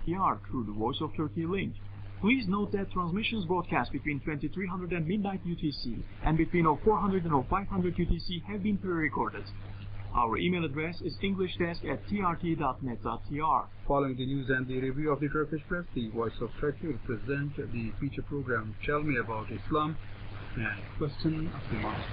TR through the Voice of Turkey link. Please note that transmissions broadcast between 2300 and midnight UTC and between 0400 and 0500 UTC have been pre-recorded. Our email address is englishdesk@trt.net.tr. Following the news and the review of the Turkish press, the Voice of Turkey will present the feature program Tell Me About Islam and Question of the Month.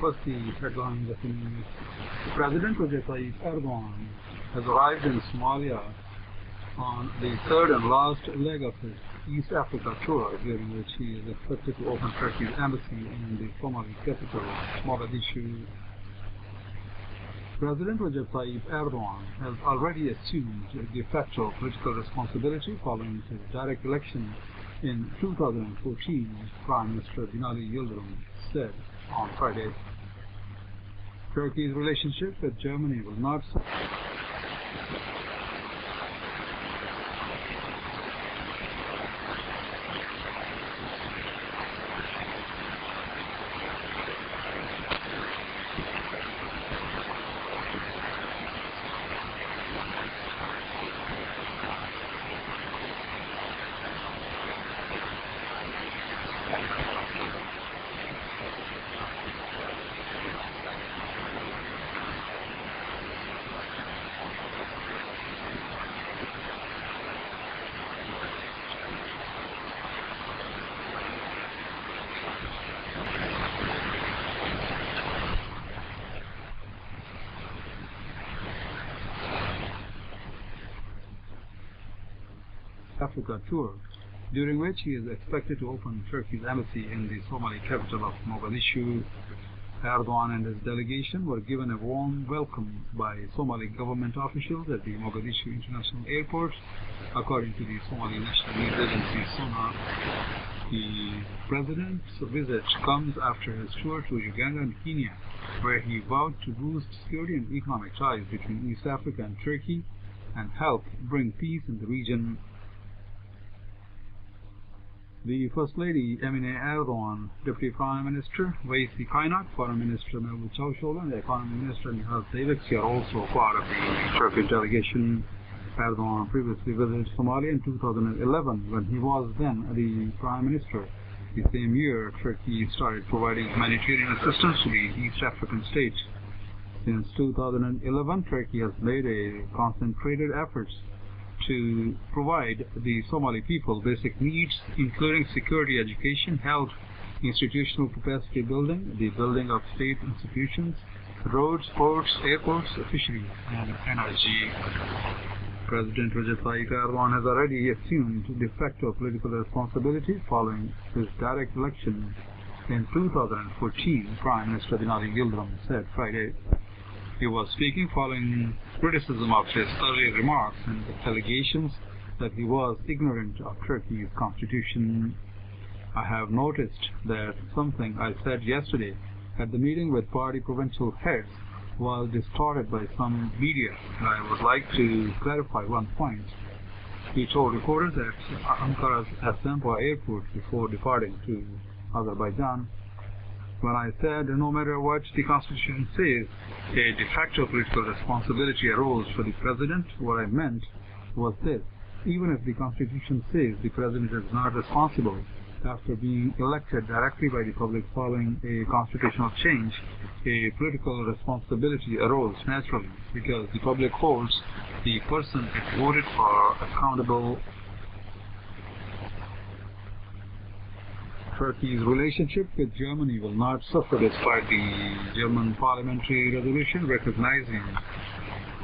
First, the headlines of the news. President Recep Tayyip Erdogan has arrived in Somalia on the third and last leg of his East Africa tour, during which he is expected to open Turkey's embassy in the Somali capital, Mogadishu. President Recep Tayyip Erdogan has already assumed de facto political responsibility following his direct election in 2014, Prime Minister Binali Yildirim said on Friday. Turkey's relationship with Germany will not Africa tour, during which he is expected to open Turkey's embassy in the Somali capital of Mogadishu. Erdogan and his delegation were given a warm welcome by Somali government officials at the Mogadishu International Airport, according to the Somali National News Agency SONA. The president's visit comes after his tour to Uganda and Kenya, where he vowed to boost security and economic ties between East Africa and Turkey and help bring peace in the region. The First Lady Emine Erdogan, Deputy Prime Minister Veysi Kaynak, Foreign Minister Mevlut Çavuşoğlu, and the Economy Minister Nihat Zeybekci are also part of the Turkish delegation. Erdogan previously visited Somalia in 2011 when he was then the Prime Minister. The same year, Turkey started providing humanitarian assistance to the East African state. Since 2011, Turkey has made a concentrated effort to provide the Somali people basic needs, including security, education, health, institutional capacity building, the building of state institutions, roads, ports, airports, fisheries, and energy. President Recep Tayyip Erdogan has already assumed de facto political responsibility following his direct election in 2014, Prime Minister Binali Yildirim said Friday. He was speaking following criticism of his earlier remarks and allegations that he was ignorant of Turkey's constitution. I have noticed that something I said yesterday at the meeting with party provincial heads was distorted by some media, and I would like to clarify one point. He told reporters at Ankara's Asampa airport before departing to Azerbaijan, when I said no matter what the Constitution says, a de facto political responsibility arose for the President, what I meant was this: even if the Constitution says the President is not responsible after being elected directly by the public following a constitutional change, a political responsibility arose naturally because the public holds the person it voted for accountable. Turkey's relationship with Germany will not suffer despite the German parliamentary resolution recognizing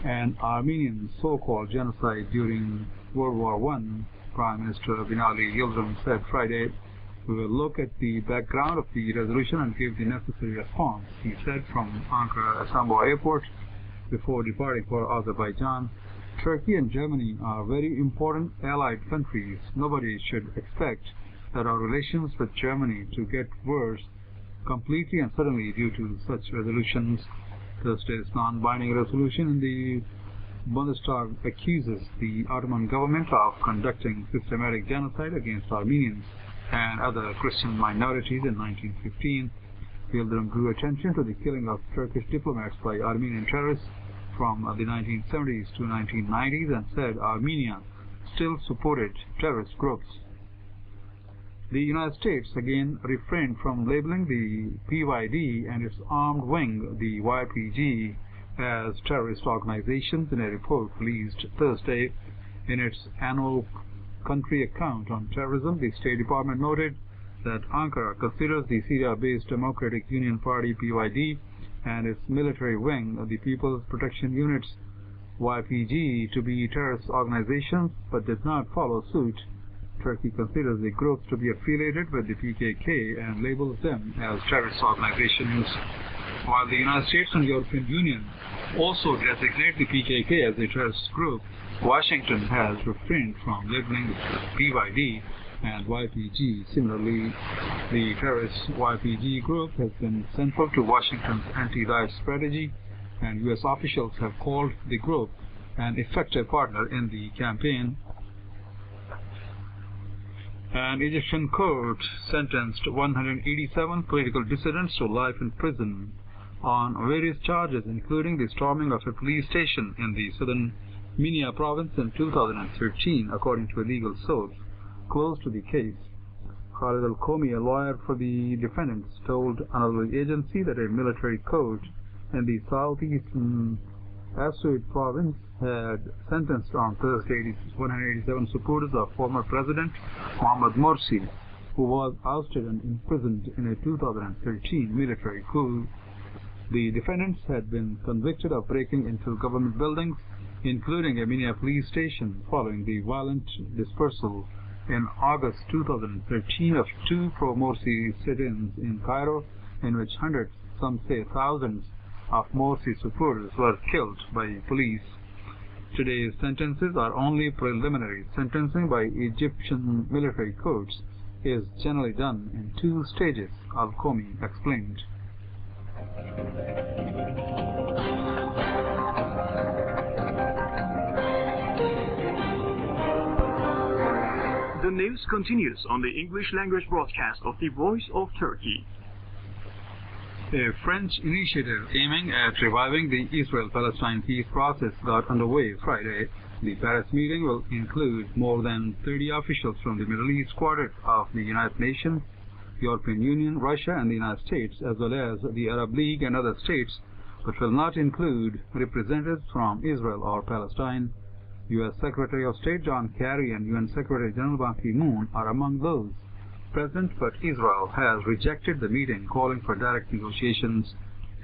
an Armenian so-called genocide during World War I, Prime Minister Binali Yildirim said Friday. We will look at the background of the resolution and give the necessary response, he said from Ankara Asambo Airport before departing for Azerbaijan. Turkey and Germany are very important allied countries. Nobody should expect that our relations with Germany to get worse completely and suddenly due to such resolutions. Thursday's non-binding resolution in the Bundestag accuses the Ottoman government of conducting systematic genocide against Armenians and other Christian minorities in 1915. Yildirim drew attention to the killing of Turkish diplomats by Armenian terrorists from the 1970s to 1990s and said Armenia still supported terrorist groups. The United States again refrained from labeling the PYD and its armed wing, the YPG, as terrorist organizations in a report released Thursday. In its annual country account on terrorism, the State Department noted that Ankara considers the Syria-based Democratic Union Party PYD and its military wing, the People's Protection Units YPG, to be terrorist organizations, but did not follow suit. Turkey considers the groups to be affiliated with the PKK and labels them as terrorist organizations, while the United States and European Union also designate the PKK as a terrorist group. Washington has refrained from labeling the PYD and YPG. Similarly, the terrorist YPG group has been central to Washington's anti-riot strategy, and U.S. officials have called the group an effective partner in the campaign. An Egyptian court sentenced 187 political dissidents to life in prison on various charges, including the storming of a police station in the southern Minya province in 2013, according to a legal source close to the case. Khalid al-Komi, a lawyer for the defendants, told another agency that a military court in the southeastern Aswad province had sentenced on Thursday 187 supporters of former President Mohamed Morsi, who was ousted and imprisoned in a 2013 military coup. The defendants had been convicted of breaking into government buildings, including a Minya police station, following the violent dispersal in August 2013 of two pro-Morsi sit-ins in Cairo, in which hundreds, some say thousands, of Morsi supporters were killed by police. Today's sentences are only preliminary. Sentencing by Egyptian military courts is generally done in two stages, al-Komi explained. The news continues on the English language broadcast of the Voice of Turkey. A French initiative aiming at reviving the Israel-Palestine peace process got underway Friday. The Paris meeting will include more than 30 officials from the Middle East Quartet of the United Nations, European Union, Russia, and the United States, as well as the Arab League and other states, but will not include representatives from Israel or Palestine. U.S. Secretary of State John Kerry and UN Secretary General Ban Ki-moon are among those present, but Israel has rejected the meeting, calling for direct negotiations.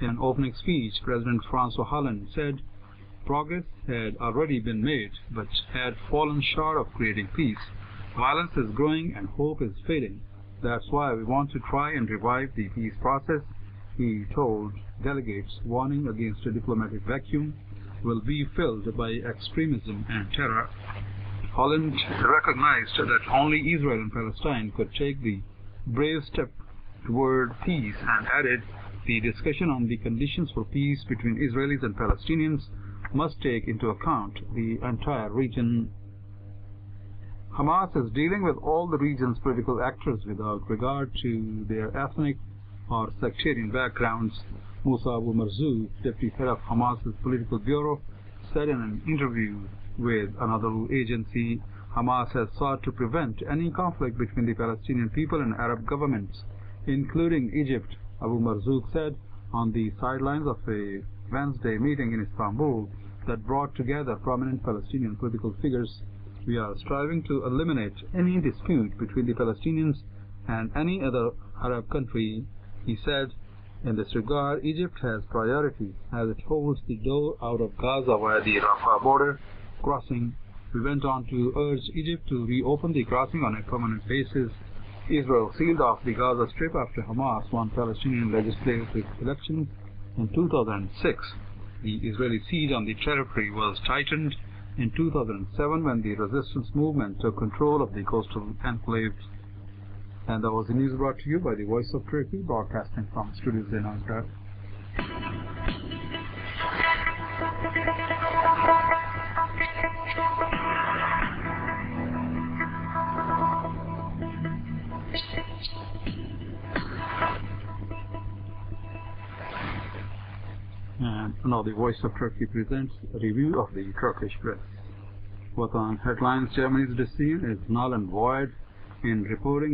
In an opening speech, President François Hollande said progress had already been made, but had fallen short of creating peace. Violence is growing and hope is fading. That's why we want to try and revive the peace process, he told delegates, warning against a diplomatic vacuum will be filled by extremism and terror. Holland recognized that only Israel and Palestine could take the brave step toward peace and added the discussion on the conditions for peace between Israelis and Palestinians must take into account the entire region. Hamas is dealing with all the region's political actors without regard to their ethnic or sectarian backgrounds, Musa Abu Marzouk, deputy head of Hamas's political bureau, said in an interview with another agency. Hamas has sought to prevent any conflict between the Palestinian people and Arab governments, including Egypt, Abu Marzouk said on the sidelines of a Wednesday meeting in Istanbul that brought together prominent Palestinian political figures. We are striving to eliminate any dispute between the Palestinians and any other Arab country, he said. In this regard, Egypt has priority as it holds the door out of Gaza via the Rafah border crossing. We went on to urge Egypt to reopen the crossing on a permanent basis. Israel sealed off the Gaza Strip after Hamas won Palestinian legislative elections in 2006. The Israeli siege on the territory was tightened in 2007 when the resistance movement took control of the coastal enclave. And that was the news brought to you by the Voice of Turkey, broadcasting from studios in Ankara. And now the Voice of Turkey presents a review of the Turkish press. Vatan headlines: Germany's decision is null and void in reporting